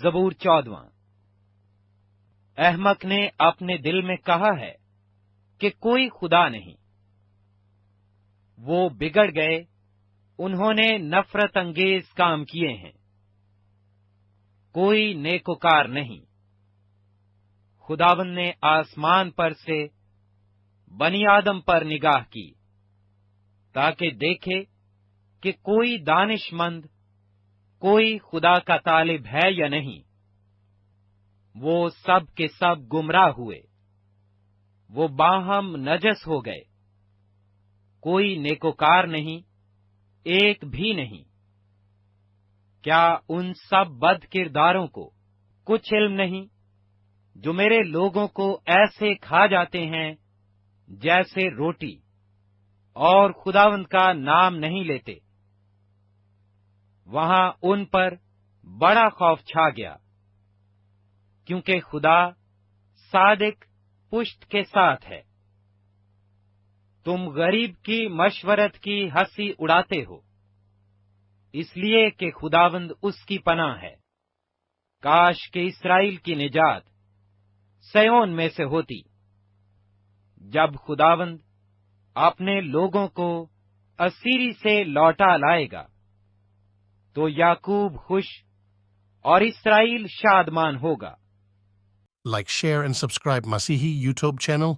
زبور 14۔ احمق نے اپنے دل میں کہا ہے کہ کوئی خدا نہیں۔ وہ بگڑ گئے، انہوں نے نفرت انگیز کام کیے ہیں۔ کوئی نیکوکار نہیں۔ خداوند نے آسمان پر سے بنی آدم پر نگاہ کی تاکہ دیکھے کہ کوئی دانش مند، کوئی خدا کا طالب ہے یا نہیں۔ وہ سب کے سب گمراہ ہوئے، وہ باہم نجس ہو گئے۔ کوئی نیکوکار نہیں، ایک بھی نہیں۔ کیا ان سب بد کرداروں کو کچھ علم نہیں، جو میرے لوگوں کو ایسے کھا جاتے ہیں جیسے روٹی، اور خداوند کا نام نہیں لیتے؟ وہاں ان پر بڑا خوف چھا گیا، کیونکہ خدا صادق پشت کے ساتھ ہے۔ تم غریب کی مشورت کی ہنسی اڑاتے ہو، اس لیے کہ خداوند اس کی پناہ ہے۔ کاش کہ اسرائیل کی نجات سیون میں سے ہوتی۔ جب خداوند اپنے لوگوں کو اسیری سے لوٹا لائے گا تو یعقوب خوش اور اسرائیل شادمان ہوگا۔ Like, share and subscribe Masihi YouTube channel.